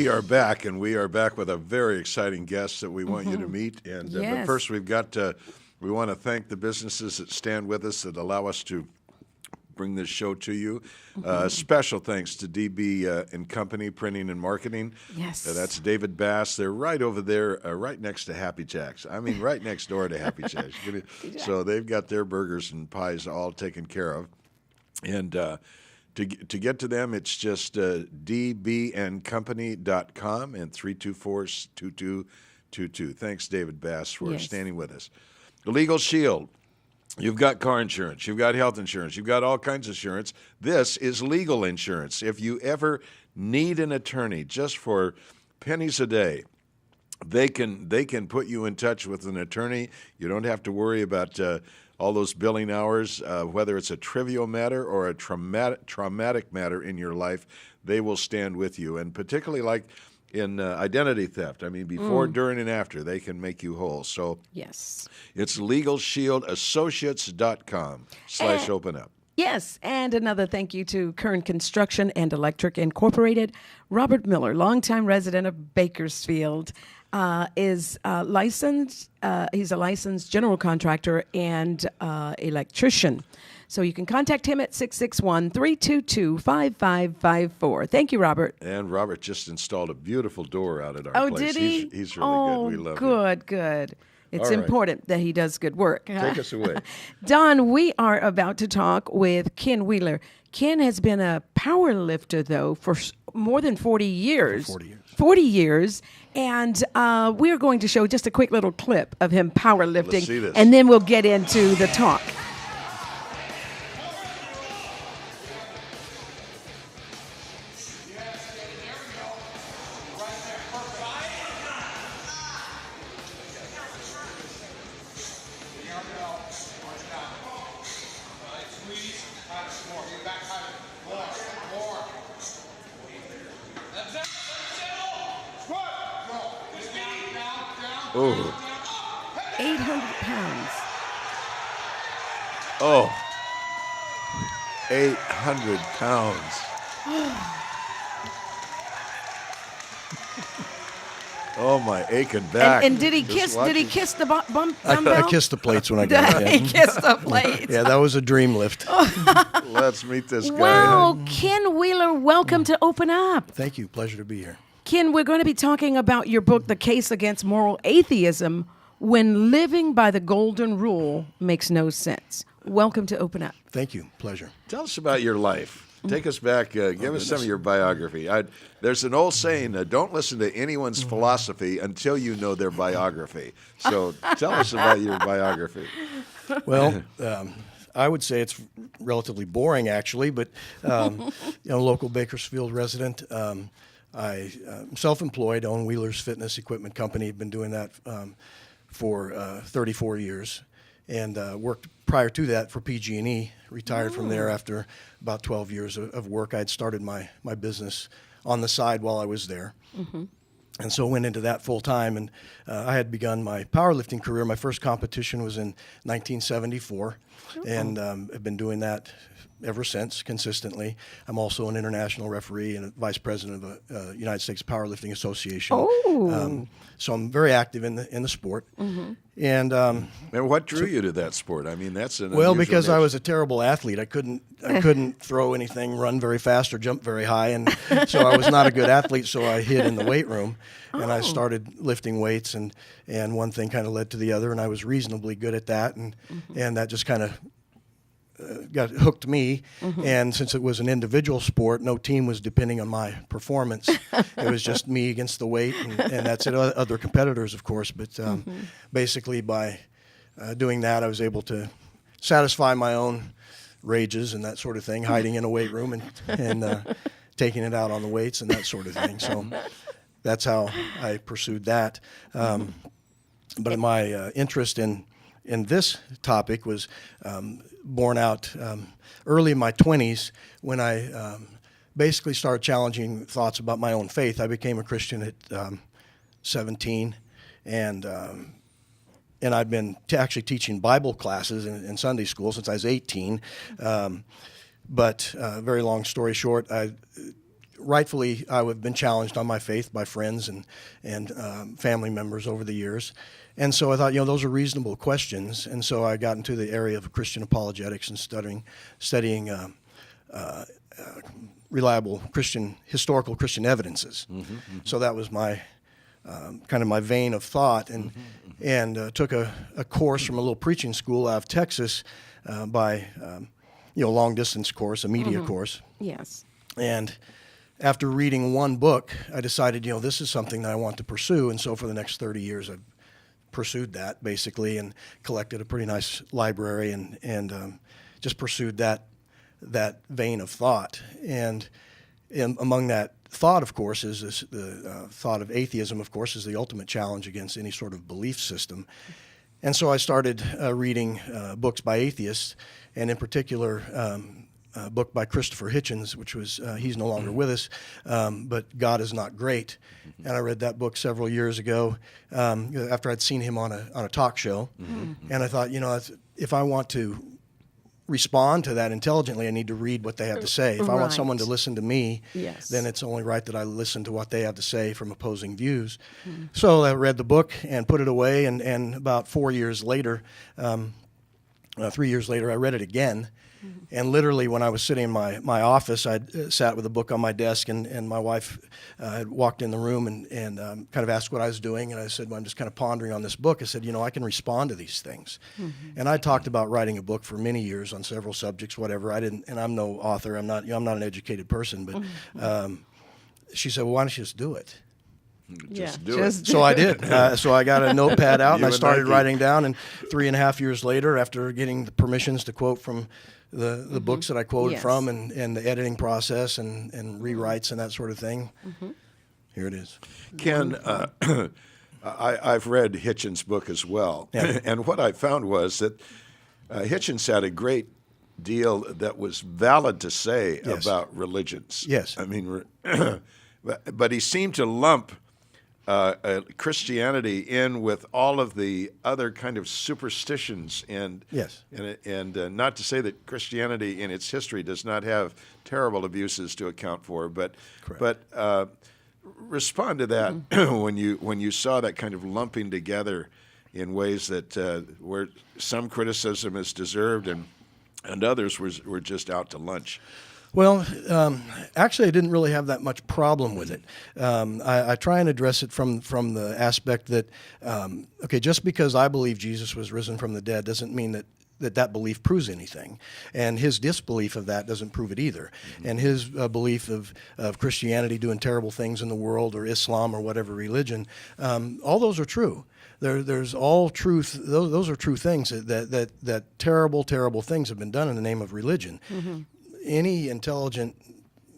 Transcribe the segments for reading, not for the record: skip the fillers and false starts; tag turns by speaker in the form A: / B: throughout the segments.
A: We are back, and we are back with a very exciting guest that we want you to meet. And but
B: Yes.
A: first, we want to thank the businesses that stand with us that allow us to bring this show to you. Special thanks to DB and Company Printing and Marketing.
B: Yes.
A: That's David Bass. They're right over there, right next to Happy Jacks. I mean, right next door to Happy Jacks. So they've got their burgers and pies all taken care of. And to get to them, it's just dbandcompany.com and 324-2222. Thanks, David Bass, for standing with us. The Legal Shield. You've got car insurance. You've got health insurance. You've got all kinds of insurance. This is legal insurance. If you ever need an attorney just for pennies a day, they can put you in touch with an attorney. You don't have to worry about all those billing hours, whether it's a trivial matter or a traumatic matter in your life. They will stand with you, and particularly like in identity theft. I mean, before, during, and after, they can make you whole. So
B: Yes.
A: it's LegalShieldAssociates.com/open up.
B: Yes, and another thank you to Kern Construction and Electric Incorporated. Robert Miller, longtime resident of Bakersfield, is licensed. He's a licensed general contractor and electrician. So you can contact him at 661-322-5554. Thank you, Robert.
A: And Robert just installed a beautiful door out at our
B: Oh,
A: place.
B: did he?
A: He's really good. We love him.
B: Good. It's
A: All right.
B: important that he does good work.
A: Take us away.
B: Don, we are about to talk with Ken Wheeler. Ken has been a power lifter, though, for more than 40 years.
C: 40 years.
B: 40 years. And we are going to show just a quick little clip of him powerlifting.
A: Let's see this.
B: And then we'll get into the talk.
A: Oh,
B: 800 pounds.
A: 800 pounds. Oh, my aching back.
B: And did he
A: Just
B: kiss? Did
A: watching.
B: he kiss the dumbbell?
C: I kissed the plates when I got
B: He
C: in.
B: kissed the plates.
C: Yeah, that was a dream lift.
A: Let's meet this guy.
B: Wow, Ken Wheeler, welcome to Open Up.
C: Thank you. Pleasure to be here.
B: Ken, we're going to be talking about your book, The Case Against Moral Atheism, When Living by the Golden Rule Makes No Sense. Welcome to Open Up.
C: Thank you. Pleasure.
A: Tell us about your life. Take us back. Give us some of your biography. There's an old saying, don't listen to anyone's philosophy until you know their biography. So tell us about your biography.
C: Well, I would say it's relatively boring, actually, but local Bakersfield resident. I'm self-employed, own Wheeler's Fitness Equipment Company. Been doing that for 34 years, and worked prior to that for PG&E. Retired from there after about 12 years of work. I had started my business on the side while I was there. And so went into that full time, and I had begun my powerlifting career. My first competition was in 1974, and I've been doing that ever since consistently. I'm also an international referee and a vice president of the United States Powerlifting Association. So I'm very active in the sport. And
A: what drew you to that sport? I mean, that's an
C: well,
A: unusual
C: because I
A: niche.
C: was a terrible athlete. I couldn't throw anything, run very fast, or jump very high, and so I was not a good athlete. So I hid in the weight room, and I started lifting weights, and one thing kind of led to the other, and I was reasonably good at that, and that just kind of hooked me. And since it was an individual sport, no team was depending on my performance. It was just me against the weight, and that's it. Other competitors, of course, but basically by doing that, I was able to satisfy my own rages and that sort of thing, hiding in a weight room and taking it out on the weights and that sort of thing. So that's how I pursued that. But my interest in this topic was born out early in my 20s when I basically started challenging thoughts about my own faith. I became a Christian at 17, and I've been actually teaching Bible classes in Sunday school since I was 18. But very long story short, rightfully, I have been challenged on my faith by friends and family members over the years. And so I thought, those are reasonable questions. And so I got into the area of Christian apologetics and studying reliable historical Christian evidences. So that was my kind of my vein of thought, and took a course from a little preaching school out of Texas by long distance course, a media course.
B: Yes.
C: And after reading one book, I decided, this is something that I want to pursue. And so for the next 30 years, I've pursued that basically, and collected a pretty nice library, and just pursued that vein of thought. And among that thought, of course, is the thought of atheism, of course, is the ultimate challenge against any sort of belief system. And so I started reading books by atheists, and in particular, a book by Christopher Hitchens, which was, he's no longer with us, but God is Not Great. And I read that book several years ago after I'd seen him on a talk show. And I thought, if I want to respond to that intelligently, I need to read what they have to say. If I want someone to listen to me, then it's only right that I listen to what they have to say from opposing views. So I read the book and put it away, and about 4 years later, 3 years later, I read it again. And literally, when I was sitting in my office, I'd sat with a book on my desk, and my wife had walked in the room and kind of asked what I was doing. And I said, well, I'm just kind of pondering on this book. I said, I can respond to these things. And I talked about writing a book for many years on several subjects, whatever. And I'm no author. I'm not an educated person. But she said, well, why don't you just do it?
A: Just do it.
C: So I did. So I got a notepad out, and I started writing down. And 3.5 years later, after getting the permissions to quote from the books that I quoted from, and the editing process and rewrites and that sort of thing, here it is.
A: Ken, I've read Hitchens' book as well.
C: Yeah.
A: And what I found was that Hitchens had a great deal that was valid to say about religions.
C: Yes.
A: I mean, but he seemed to lump Christianity in with all of the other kind of superstitions, and not to say that Christianity in its history does not have terrible abuses to account for, but respond to that when you saw that kind of lumping together in ways that where some criticism is deserved and others were just out to lunch.
C: Well, actually, I didn't really have that much problem with it. I try and address it from the aspect that, just because I believe Jesus was risen from the dead doesn't mean that belief proves anything. And his disbelief of that doesn't prove it either. And his belief of Christianity doing terrible things in the world, or Islam, or whatever religion, all those are true. There's all truth. Those are true things, that terrible, terrible things have been done in the name of religion. Any intelligent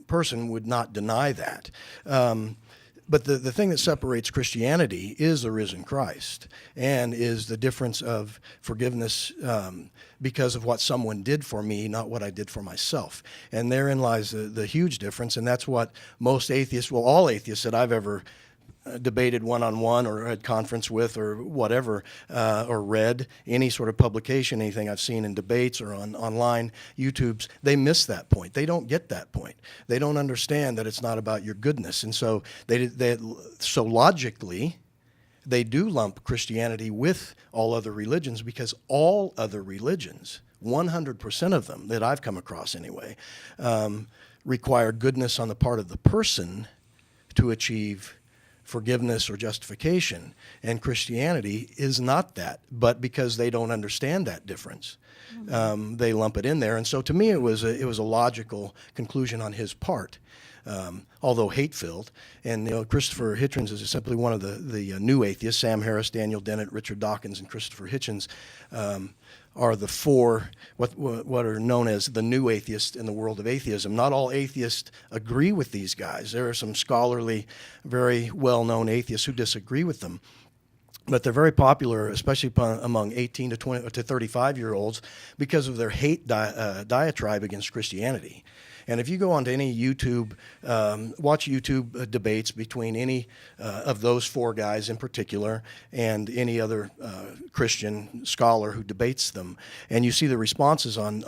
C: person would not deny that. But the thing that separates Christianity is the risen Christ, and is the difference of forgiveness because of what someone did for me, not what I did for myself. And therein lies the huge difference, and that's what most atheists, well, all atheists that I've ever debated one-on-one or had conference with or whatever, or read any sort of publication, anything I've seen in debates or online YouTubes, they miss that point. They don't get that point. They don't understand that it's not about your goodness. And so so logically, they do lump Christianity with all other religions, because all other religions, 100% of them that I've come across anyway, require goodness on the part of the person to achieve forgiveness or justification. And Christianity is not that, but because they don't understand that difference, they lump it in there. And so to me, it was a logical conclusion on his part, although hate-filled. And Christopher Hitchens is simply one of the new atheists. Sam Harris, Daniel Dennett, Richard Dawkins, and Christopher Hitchens are the four, what are known as the new atheists in the world of atheism. Not all atheists agree with these guys. There are some scholarly, very well-known atheists who disagree with them. But they're very popular, especially among 18 to 35-year-olds, because of their hate diatribe against Christianity. And if you go onto any YouTube, watch YouTube debates between any of those four guys in particular and any other Christian scholar who debates them, and you see the responses on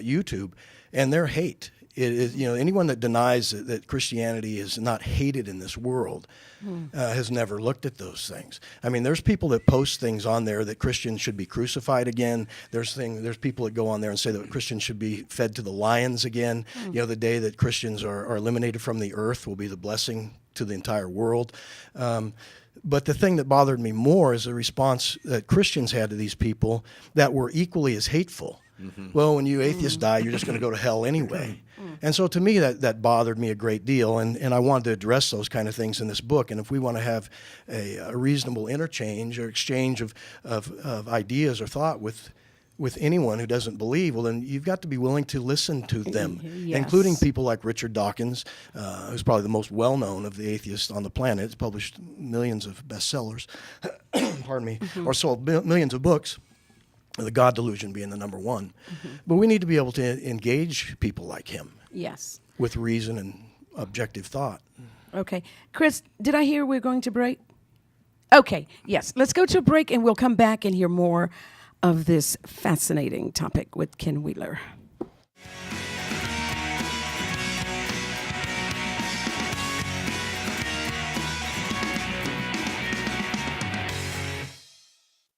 C: YouTube, and their hate It is, anyone that denies that Christianity is not hated in this world has never looked at those things. I mean, there's people that post things on there that Christians should be crucified again. There's people that go on there and say that Christians should be fed to the lions again. The day that Christians are eliminated from the earth will be the blessing to the entire world. But the thing that bothered me more is the response that Christians had to these people that were equally as hateful. Well, when you atheists die, you're just going to go to hell anyway. And so to me, that bothered me a great deal, and I wanted to address those kind of things in this book. And if we want to have a reasonable interchange or exchange of ideas or thought with anyone who doesn't believe, well, then you've got to be willing to listen to them, including people like Richard Dawkins, who's probably the most well-known of the atheists on the planet. He's published millions of bestsellers, pardon me, or sold millions of books, the God Delusion being the number one. But we need to be able to engage people like him with reason and objective thought.
B: Okay. Chris, did I hear we're going to break? Okay, yes. Let's go to a break, and we'll come back and hear more of this fascinating topic with Ken Wheeler.